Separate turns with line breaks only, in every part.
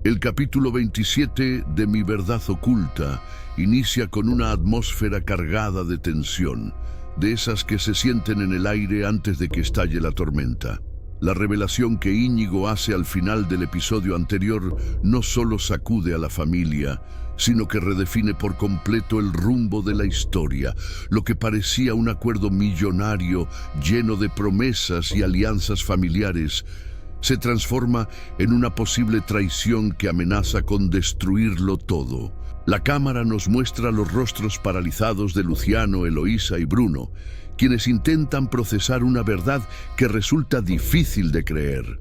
El capítulo 27 de Mi Verdad Oculta inicia con una atmósfera cargada de tensión, de esas que se sienten en el aire antes de que estalle la tormenta. La revelación que Íñigo hace al final del episodio anterior no solo sacude a la familia, sino que redefine por completo el rumbo de la historia. Lo que parecía un acuerdo millonario lleno de promesas y alianzas familiares se transforma en una posible traición que amenaza con destruirlo todo. La cámara nos muestra los rostros paralizados de Luciano, Eloísa y Bruno, quienes intentan procesar una verdad que resulta difícil de creer.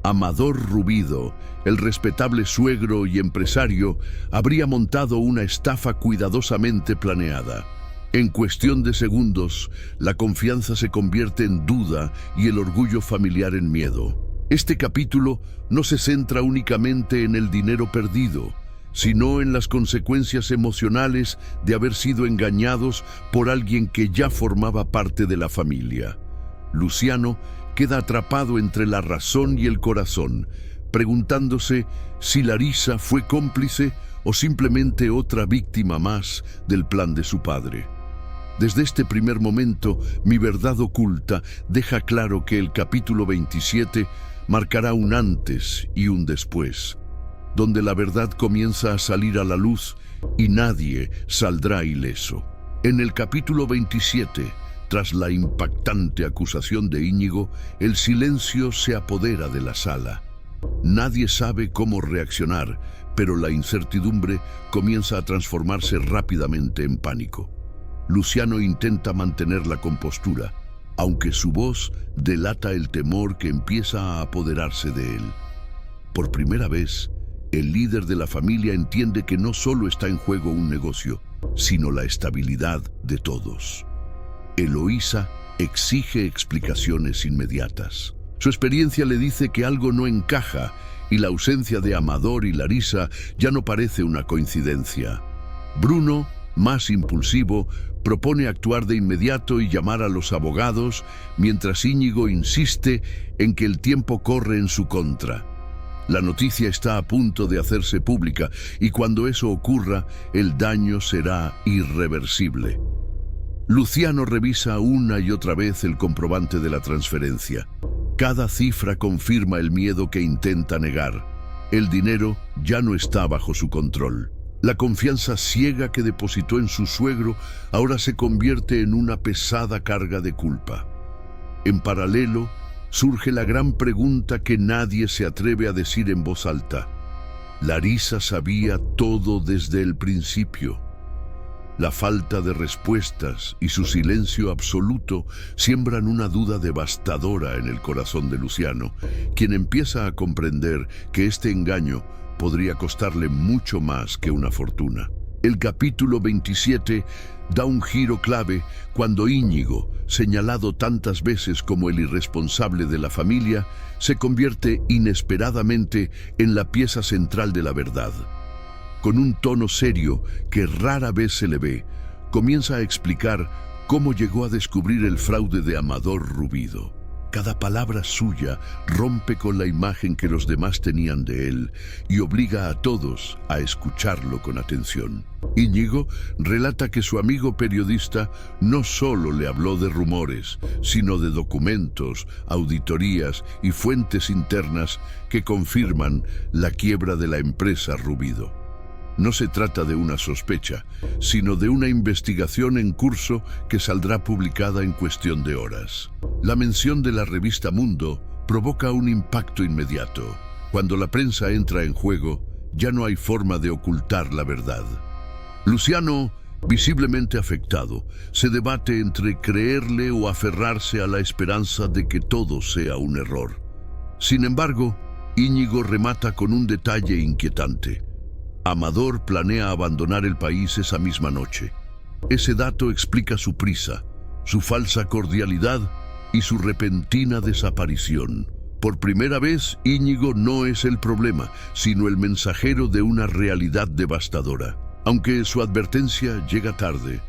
Amador Rubido, el respetable suegro y empresario, habría montado una estafa cuidadosamente planeada. En cuestión de segundos, la confianza se convierte en duda y el orgullo familiar en miedo. Este capítulo no se centra únicamente en el dinero perdido, sino en las consecuencias emocionales de haber sido engañados por alguien que ya formaba parte de la familia. Luciano queda atrapado entre la razón y el corazón, preguntándose si Larisa fue cómplice o simplemente otra víctima más del plan de su padre. Desde este primer momento, Mi Verdad Oculta deja claro que el capítulo 27 marcará un antes y un después, donde la verdad comienza a salir a la luz y nadie saldrá ileso. En el capítulo 27, tras la impactante acusación de Íñigo, el silencio se apodera de la sala. Nadie sabe cómo reaccionar, pero la incertidumbre comienza a transformarse rápidamente en pánico. Luciano intenta mantener la compostura, aunque su voz delata el temor que empieza a apoderarse de él. Por primera vez, el líder de la familia entiende que no solo está en juego un negocio, sino la estabilidad de todos. Eloísa exige explicaciones inmediatas. Su experiencia le dice que algo no encaja y la ausencia de Amador y Larisa ya no parece una coincidencia. Bruno, más impulsivo, propone actuar de inmediato y llamar a los abogados, mientras Íñigo insiste en que el tiempo corre en su contra. La noticia está a punto de hacerse pública y cuando eso ocurra, el daño será irreversible. Luciano revisa una y otra vez el comprobante de la transferencia. Cada cifra confirma el miedo que intenta negar. El dinero ya no está bajo su control. La confianza ciega que depositó en su suegro ahora se convierte en una pesada carga de culpa. En paralelo, surge la gran pregunta que nadie se atreve a decir en voz alta. ¿Larisa sabía todo desde el principio? La falta de respuestas y su silencio absoluto siembran una duda devastadora en el corazón de Luciano, quien empieza a comprender que este engaño podría costarle mucho más que una fortuna. El capítulo 27 da un giro clave cuando Íñigo, señalado tantas veces como el irresponsable de la familia, se convierte inesperadamente en la pieza central de la verdad. Con un tono serio que rara vez se le ve, comienza a explicar cómo llegó a descubrir el fraude de Amador Rubido. Cada palabra suya rompe con la imagen que los demás tenían de él y obliga a todos a escucharlo con atención. Íñigo relata que su amigo periodista no solo le habló de rumores, sino de documentos, auditorías y fuentes internas que confirman la quiebra de la empresa Rubido. No se trata de una sospecha, sino de una investigación en curso que saldrá publicada en cuestión de horas. La mención de la revista Mundo provoca un impacto inmediato. Cuando la prensa entra en juego, ya no hay forma de ocultar la verdad. Luciano, visiblemente afectado, se debate entre creerle o aferrarse a la esperanza de que todo sea un error. Sin embargo, Íñigo remata con un detalle inquietante. Amador planea abandonar el país esa misma noche. Ese dato explica su prisa, su falsa cordialidad y su repentina desaparición. Por primera vez, Íñigo no es el problema, sino el mensajero de una realidad devastadora. Aunque su advertencia llega tarde,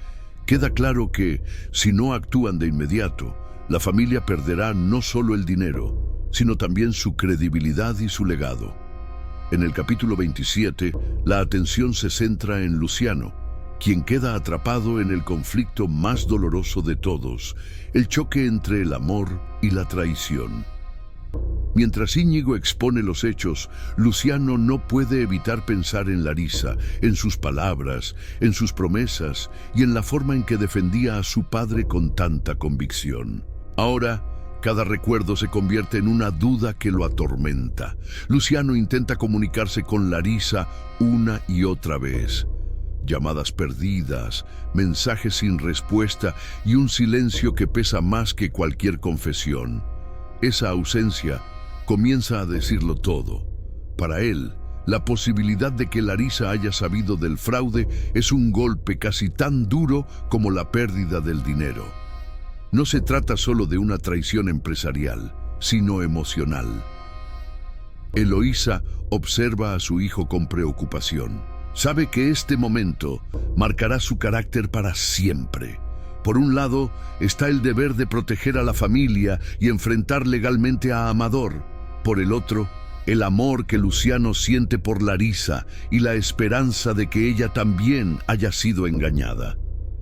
queda claro que, si no actúan de inmediato, la familia perderá no solo el dinero, sino también su credibilidad y su legado. En el capítulo 27, la atención se centra en Luciano, quien queda atrapado en el conflicto más doloroso de todos, el choque entre el amor y la traición. Mientras Íñigo expone los hechos, Luciano no puede evitar pensar en Larisa, en sus palabras, en sus promesas y en la forma en que defendía a su padre con tanta convicción. Ahora, cada recuerdo se convierte en una duda que lo atormenta. Luciano intenta comunicarse con Larisa una y otra vez. Llamadas perdidas, mensajes sin respuesta y un silencio que pesa más que cualquier confesión. Esa ausencia comienza a decirlo todo. Para él, la posibilidad de que Larisa haya sabido del fraude es un golpe casi tan duro como la pérdida del dinero. No se trata solo de una traición empresarial, sino emocional. Eloísa observa a su hijo con preocupación. Sabe que este momento marcará su carácter para siempre. Por un lado, está el deber de proteger a la familia y enfrentar legalmente a Amador. Por el otro, el amor que Luciano siente por Larisa y la esperanza de que ella también haya sido engañada.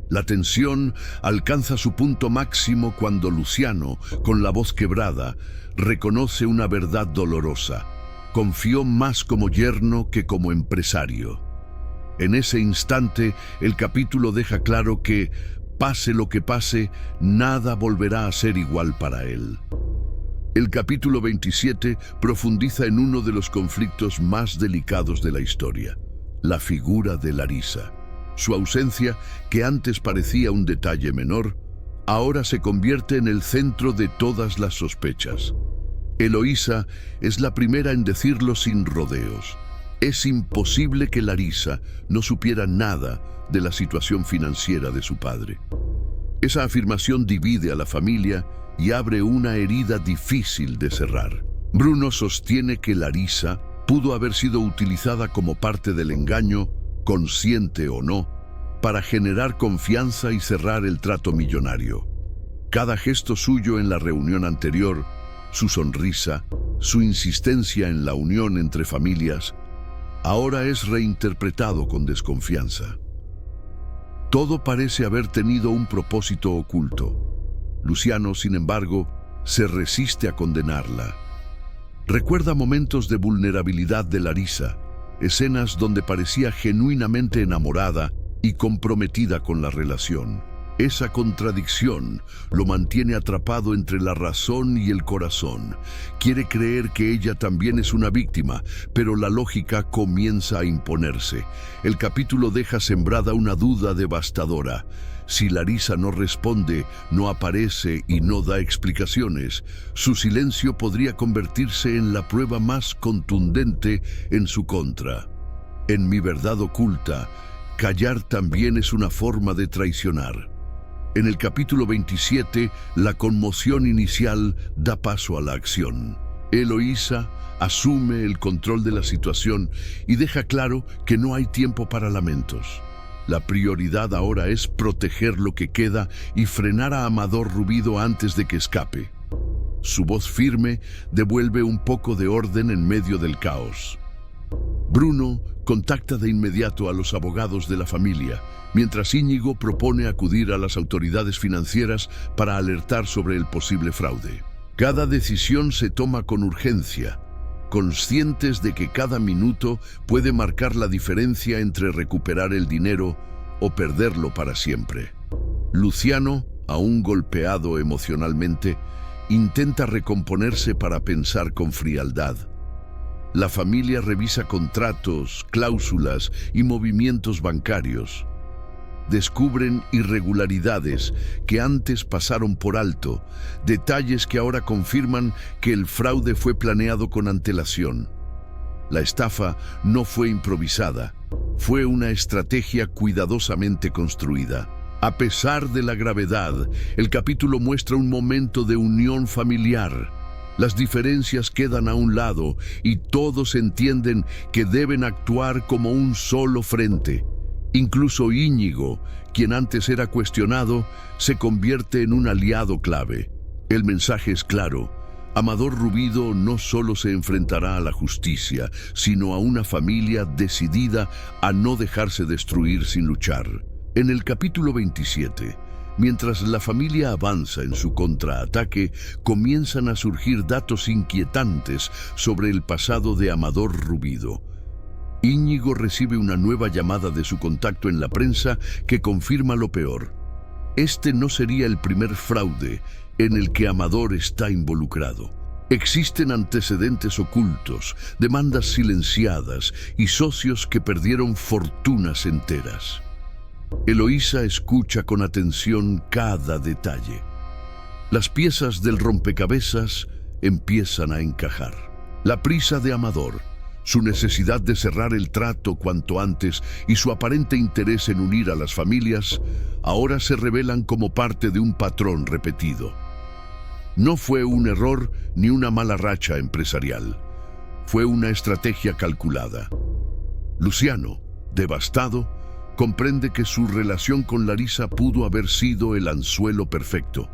La tensión alcanza su punto máximo cuando Luciano, con la voz quebrada, reconoce una verdad dolorosa. Confió más como yerno que como empresario. En ese instante, el capítulo deja claro que, pase lo que pase, nada volverá a ser igual para él. El capítulo 27 profundiza en uno de los conflictos más delicados de la historia, la figura de Larisa. Su ausencia, que antes parecía un detalle menor, ahora se convierte en el centro de todas las sospechas. Eloísa es la primera en decirlo sin rodeos. Es imposible que Larisa no supiera nada de la situación financiera de su padre. Esa afirmación divide a la familia y abre una herida difícil de cerrar. Bruno sostiene que Larisa pudo haber sido utilizada como parte del engaño, consciente o no, para generar confianza y cerrar el trato millonario. Cada gesto suyo en la reunión anterior, su sonrisa, su insistencia en la unión entre familias, ahora es reinterpretado con desconfianza. Todo parece haber tenido un propósito oculto. Luciano, sin embargo, se resiste a condenarla. Recuerda momentos de vulnerabilidad de Larisa, escenas donde parecía genuinamente enamorada y comprometida con la relación. Esa contradicción lo mantiene atrapado entre la razón y el corazón. Quiere creer que ella también es una víctima, pero la lógica comienza a imponerse. El capítulo deja sembrada una duda devastadora. Si Larisa no responde, no aparece y no da explicaciones, su silencio podría convertirse en la prueba más contundente en su contra. En Mi verdad oculta, callar también es una forma de traicionar. En el capítulo 27, la conmoción inicial da paso a la acción. Eloísa asume el control de la situación y deja claro que no hay tiempo para lamentos. La prioridad ahora es proteger lo que queda y frenar a Amador Rubido antes de que escape. Su voz firme devuelve un poco de orden en medio del caos. Bruno contacta de inmediato a los abogados de la familia, mientras Íñigo propone acudir a las autoridades financieras para alertar sobre el posible fraude. Cada decisión se toma con urgencia, conscientes de que cada minuto puede marcar la diferencia entre recuperar el dinero o perderlo para siempre. Luciano, aún golpeado emocionalmente, intenta recomponerse para pensar con frialdad. La familia revisa contratos, cláusulas y movimientos bancarios. Descubren irregularidades que antes pasaron por alto, detalles que ahora confirman que el fraude fue planeado con antelación. La estafa no fue improvisada, fue una estrategia cuidadosamente construida. A pesar de la gravedad, el capítulo muestra un momento de unión familiar. Las diferencias quedan a un lado y todos entienden que deben actuar como un solo frente. Incluso Íñigo, quien antes era cuestionado, se convierte en un aliado clave. El mensaje es claro: Amador Rubido no solo se enfrentará a la justicia, sino a una familia decidida a no dejarse destruir sin luchar. En el capítulo 27, mientras la familia avanza en su contraataque, comienzan a surgir datos inquietantes sobre el pasado de Amador Rubido. Íñigo recibe una nueva llamada de su contacto en la prensa que confirma lo peor. Este no sería el primer fraude en el que Amador está involucrado. Existen antecedentes ocultos, demandas silenciadas y socios que perdieron fortunas enteras. Eloísa escucha con atención cada detalle. Las piezas del rompecabezas empiezan a encajar. La prisa de Amador, su necesidad de cerrar el trato cuanto antes y su aparente interés en unir a las familias, ahora se revelan como parte de un patrón repetido. No fue un error ni una mala racha empresarial. Fue una estrategia calculada. Luciano, devastado, comprende que su relación con Larisa pudo haber sido el anzuelo perfecto.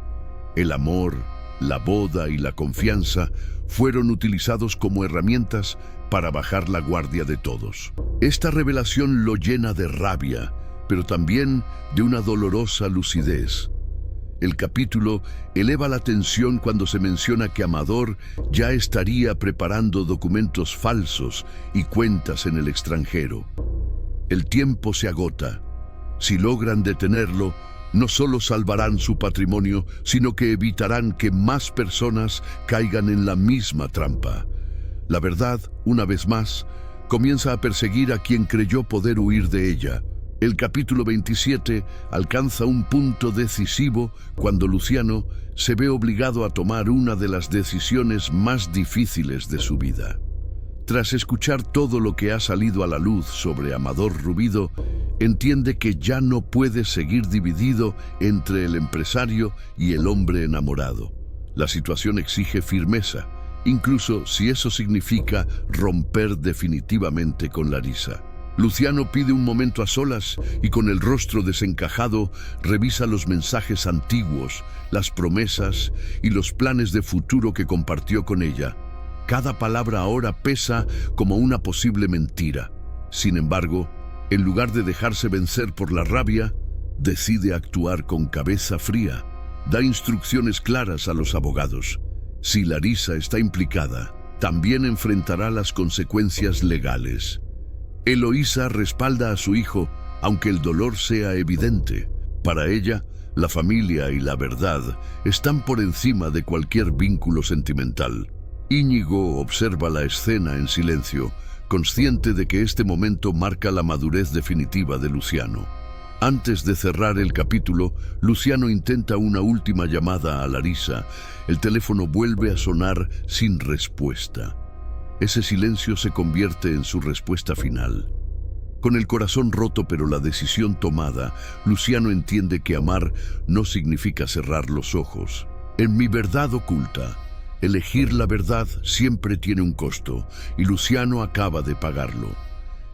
El amor, la boda y la confianza fueron utilizados como herramientas para bajar la guardia de todos. Esta revelación lo llena de rabia, pero también de una dolorosa lucidez. El capítulo eleva la tensión cuando se menciona que Amador ya estaría preparando documentos falsos y cuentas en el extranjero. El tiempo se agota. Si logran detenerlo, no solo salvarán su patrimonio, sino que evitarán que más personas caigan en la misma trampa. La verdad, una vez más, comienza a perseguir a quien creyó poder huir de ella. El capítulo 27 alcanza un punto decisivo cuando Luciano se ve obligado a tomar una de las decisiones más difíciles de su vida. Tras escuchar todo lo que ha salido a la luz sobre Amador Rubido, entiende que ya no puede seguir dividido entre el empresario y el hombre enamorado. La situación exige firmeza, incluso si eso significa romper definitivamente con Larisa. Luciano pide un momento a solas y con el rostro desencajado revisa los mensajes antiguos, las promesas y los planes de futuro que compartió con ella. Cada palabra ahora pesa como una posible mentira. Sin embargo, en lugar de dejarse vencer por la rabia, decide actuar con cabeza fría. Da instrucciones claras a los abogados. Si Larisa está implicada, también enfrentará las consecuencias legales. Eloísa respalda a su hijo, aunque el dolor sea evidente. Para ella, la familia y la verdad están por encima de cualquier vínculo sentimental. Íñigo observa la escena en silencio, consciente de que este momento marca la madurez definitiva de Luciano. Antes de cerrar el capítulo, Luciano intenta una última llamada a Larisa. El teléfono vuelve a sonar sin respuesta. Ese silencio se convierte en su respuesta final. Con el corazón roto pero la decisión tomada, Luciano entiende que amar no significa cerrar los ojos. En Mi verdad oculta, elegir la verdad siempre tiene un costo, y Luciano acaba de pagarlo.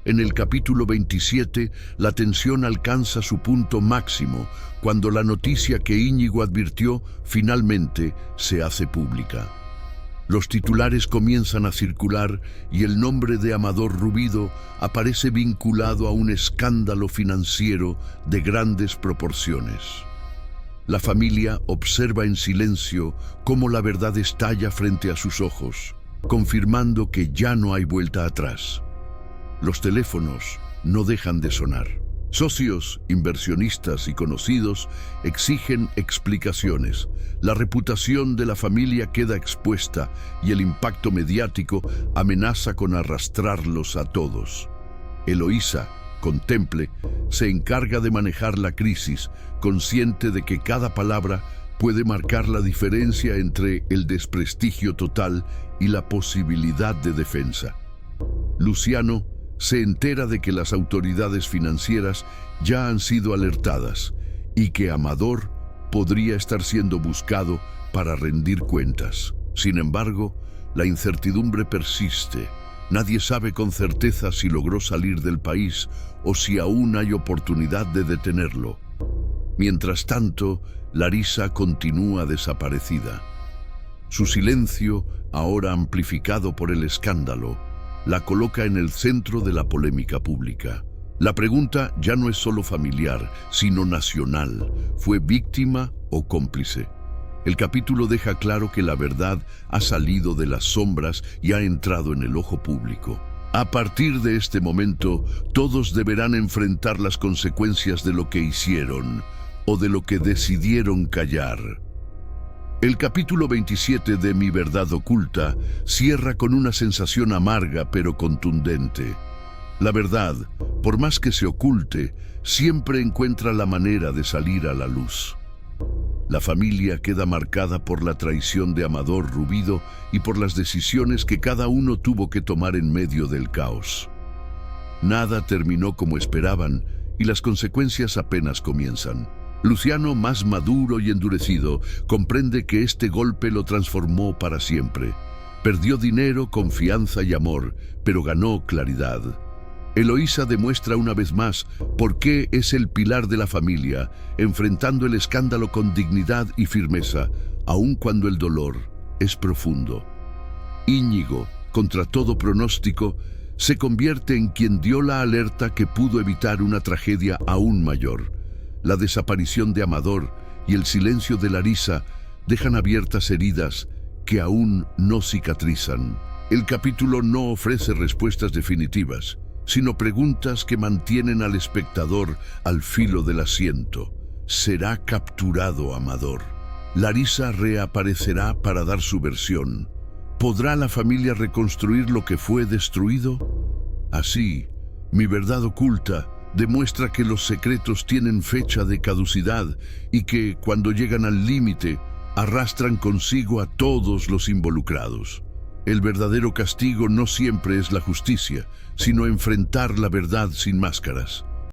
En el capítulo 27, la tensión alcanza su punto máximo cuando la noticia que Íñigo advirtió finalmente se hace pública. Los titulares comienzan a circular y el nombre de Amador Rubido aparece vinculado a un escándalo financiero de grandes proporciones. La familia observa en silencio cómo la verdad estalla frente a sus ojos, confirmando que ya no hay vuelta atrás. Los teléfonos no dejan de sonar. Socios, inversionistas y conocidos exigen explicaciones. La reputación de la familia queda expuesta y el impacto mediático amenaza con arrastrarlos a todos. Eloísa, Contemple, se encarga de manejar la crisis, consciente de que cada palabra puede marcar la diferencia entre el desprestigio total y la posibilidad de defensa. Luciano se entera de que las autoridades financieras ya han sido alertadas y que Amador podría estar siendo buscado para rendir cuentas. Sin embargo, la incertidumbre persiste. Nadie sabe con certeza si logró salir del país o si aún hay oportunidad de detenerlo. Mientras tanto, Larisa continúa desaparecida. Su silencio, ahora amplificado por el escándalo, la coloca en el centro de la polémica pública. La pregunta ya no es solo familiar, sino nacional. ¿Fue víctima o cómplice? El capítulo deja claro que la verdad ha salido de las sombras y ha entrado en el ojo público. A partir de este momento, todos deberán enfrentar las consecuencias de lo que hicieron o de lo que decidieron callar. El capítulo 27 de Mi verdad oculta cierra con una sensación amarga pero contundente. La verdad, por más que se oculte, siempre encuentra la manera de salir a la luz. La familia queda marcada por la traición de Amador Rubido y por las decisiones que cada uno tuvo que tomar en medio del caos. Nada terminó como esperaban y las consecuencias apenas comienzan. Luciano, más maduro y endurecido, comprende que este golpe lo transformó para siempre. Perdió dinero, confianza y amor, pero ganó claridad. Eloísa demuestra una vez más por qué es el pilar de la familia, enfrentando el escándalo con dignidad y firmeza, aun cuando el dolor es profundo. Íñigo, contra todo pronóstico, se convierte en quien dio la alerta que pudo evitar una tragedia aún mayor. La desaparición de Amador y el silencio de Larisa dejan abiertas heridas que aún no cicatrizan. El capítulo no ofrece respuestas definitivas, sino preguntas que mantienen al espectador al filo del asiento. ¿Será capturado Amador? ¿Larisa reaparecerá para dar su versión? ¿Podrá la familia reconstruir lo que fue destruido? Así, Mi verdad oculta demuestra que los secretos tienen fecha de caducidad y que, cuando llegan al límite, arrastran consigo a todos los involucrados. El verdadero castigo no siempre es la justicia, sino enfrentar la verdad sin máscaras.